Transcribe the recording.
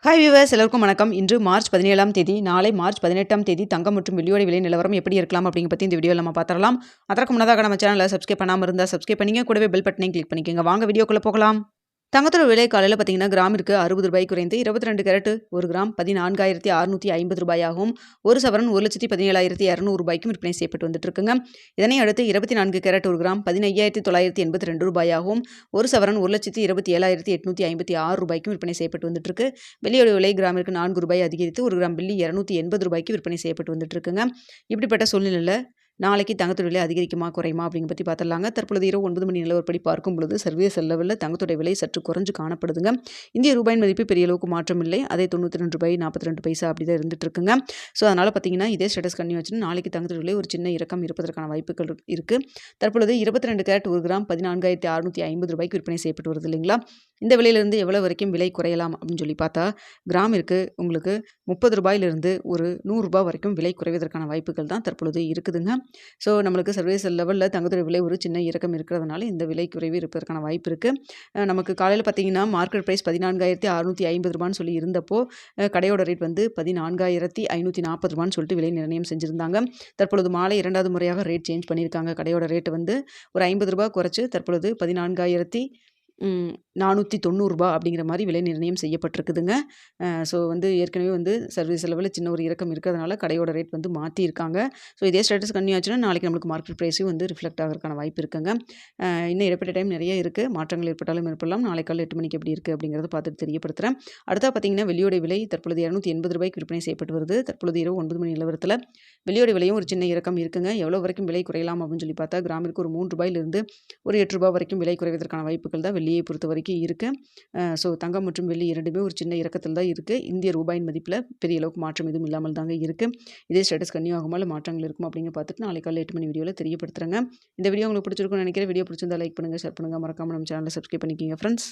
Hi viewers, எல்லோருக்கும் வணக்கம். இன்று மார்ச் 17ஆம் தேதி. நாளை மார்ச் 18ஆம் தேதி தங்கம் மற்றும் வெள்ளியோட விலை நிலவரம் எப்படி இருக்கலாம் அப்படிங்க பற்றி இந்த வீடியோவில் நம்ம பார்த்துடலாம். அதற்கு முன்னதாக நம்ம சேனலை சப்ஸ்கிரைப் பண்ணாமல் இருந்தால் சப்ஸ்கிரைப் பண்ணிங்க, கூடவே பெல் பட்டனையும் கிளிக் பண்ணிக்கோங்க. வாங்க வீடியோக்குள்ளே போகலாம். தங்கத்தோட விலை காலையில் பார்த்தீங்கன்னா கிராமிற்கு ₹60 குறைந்து 22 கேரட் 1 கிராம் 14,650 ரூபாயாகவும், ஒரு சவரன் 1,17,200 விற்பனை செய்யப்பட்டு வந்துட்டு இருக்குங்க. இதனை அடுத்து 24 கேரட் 1 கிராம் 15,982 ரூபாயாகவும், ஒரு சவரன் 1,27,856 விற்பனை செய்யப்பட்டு வந்துட்டு இருக்கு. வெள்ளியோட விலை கிராமிற்கு ₹4 அதிகரித்து 1 கிராம் வெள்ளி ₹280 விற்பனை செய்யப்பட்டு வந்துட்டு இருக்குங்க. இப்படிப்பட்ட சூழ்நிலையில் நாளைக்கு தங்கத்தோட விலை அதிகரிக்குமா குறையுமா அப்படிங்க பற்றி பார்த்துடலாங்க. தற்பொழுது இரவு 9 மணி நிலவரப்படி பார்க்கும் பொழுது சர்வதேச லெவலில் தங்கத்தோட விலை சற்று குறைஞ்சு காணப்படுதுங்க. இந்திய ரூபாயின் மதிப்பு பெரிய அளவுக்கு மாற்றம் இல்லை. அதே ₹92.42 அப்படி தான் இருந்துட்டு இருக்குங்க. ஸோ அதனால் பார்த்தீங்கன்னா இதே ஸ்டேட்டஸ் கன்னியூ வச்சுன்னா நாளைக்கு தங்கத்தோட விலை ஒரு சின்ன இறக்கம் இருப்பதற்கான வாய்ப்புகள் இருக்குது. தற்பொழுது 22 கேரட் 1 கிராம் 14,650 விற்பனை செய்யப்பட்டு வருது இல்லைங்களா. இந்த விலையிலிருந்து எவ்வளோ வரைக்கும் விலை குறையலாம் அப்படின்னு சொல்லி பார்த்தா கிராமிற்கு உங்களுக்கு ₹30 ஒரு ₹100 வரைக்கும் விலை குறைவதற்கான வாய்ப்புகள் தான் தற்பொழுது இருக்குதுங்க. ஸோ நம்மளுக்கு சர்வதேச லெவலில் தங்கத்தோட விலை ஒரு சின்ன இறக்கம் இருக்கிறதுனால இந்த விலை குறைவு இருப்பதற்கான வாய்ப்பு இருக்குது. நமக்கு காலையில் பார்த்தீங்கன்னா மார்க்கெட் ப்ரைஸ் ₹14,650 சொல்லி இருந்தப்போ கடையோட ரேட் வந்து ₹14,540 சொல்லிட்டு விலை நிர்ணயம் செஞ்சுருந்தாங்க. தற்பொழுது மாலை 2வது முறையாக ரேட் சேஞ்ச் பண்ணியிருக்காங்க. கடையோட ரேட்டு வந்து ஒரு ₹50 குறைச்சி தற்பொழுது ₹14,490 அப்படிங்கிற மாதிரி விலை நிர்ணயம் செய்யப்பட்டிருக்குதுங்க. ஸோ வந்து ஏற்கனவே வந்து சர்வீஸ் லெவலில் சின்ன ஒரு இறக்கம் இருக்கிறதுனால கடையோட ரேட் வந்து மாற்றியிருக்காங்க. ஸோ இதே ஸ்டேட்டஸ் கன்னியூ ஆச்சுன்னா நாளைக்கு நம்மளுக்கு மார்க்கெட் ப்ரைஸும் வந்து ரிஃப்ளெக்ட் ஆகிறதுக்கான வாய்ப்பு இருக்குங்க. இன்னும் இடைப்பட்ட டைம் நிறைய இருக்குது. மாற்றங்கள் ஏற்பட்டாலும் ஏற்படலாம். நாளை காலை 8 மணிக்கு எப்படி இருக்குது அப்படிங்கிறத பார்த்துட்டு தெரியப்படுத்துகிறேன். அடுத்தா பார்த்தீங்கன்னா வெள்ளியோட விலை தற்பொழுது ₹280 விற்பனை செய்யப்பட்டு வருது. தற்பொழுது இரவு 9 மணி நிலவரத்தில் வெள்ளியோட விலையும் ஒரு சின்ன இறக்கம் இருக்குங்க. எவ்வளோ வரைக்கும் விலை குறையலாம் அப்படின்னு சொல்லி பார்த்தா கிராமிற்கு ஒரு ₹3 ஒரு ₹8 வரைக்கும் விலை குறைவதற்கான வாய்ப்புகள் தான் வெள்ளியை பொறுத்த வரைக்கும் இருக்குது. ஸோ தங்கம் மற்றும் வெள்ளி இரண்டுமே ஒரு சின்ன இறக்கத்தில் தான் இருக்குது. இந்திய ரூபாயின் மதிப்பில் பெரிய அளவுக்கு மாற்றம் எதுவும் இல்லாமல் தாங்க இருக்குது. இதே ஸ்டேட்டஸ் கன்னியூ ஆகுமா இல்லை மாற்றங்கள் இருக்குமா அப்படிங்க பார்த்துட்டு நாளைக்கு காலை 8 மணி வீடியோவில் தெரியப்படுத்துகிறேங்க. இந்த வீடியோ உங்களுக்கு பிடிச்சிருக்கும்னு நினைக்கிறேன். வீடியோ பிடிச்சிருந்தா லைக் பண்ணுங்கள், ஷேர் பண்ணுங்கள், மறக்காமல் நம்ம சேனலை சப்ஸ்கிரைப் பண்ணிக்கிங்க ஃப்ரெண்ட்ஸ்.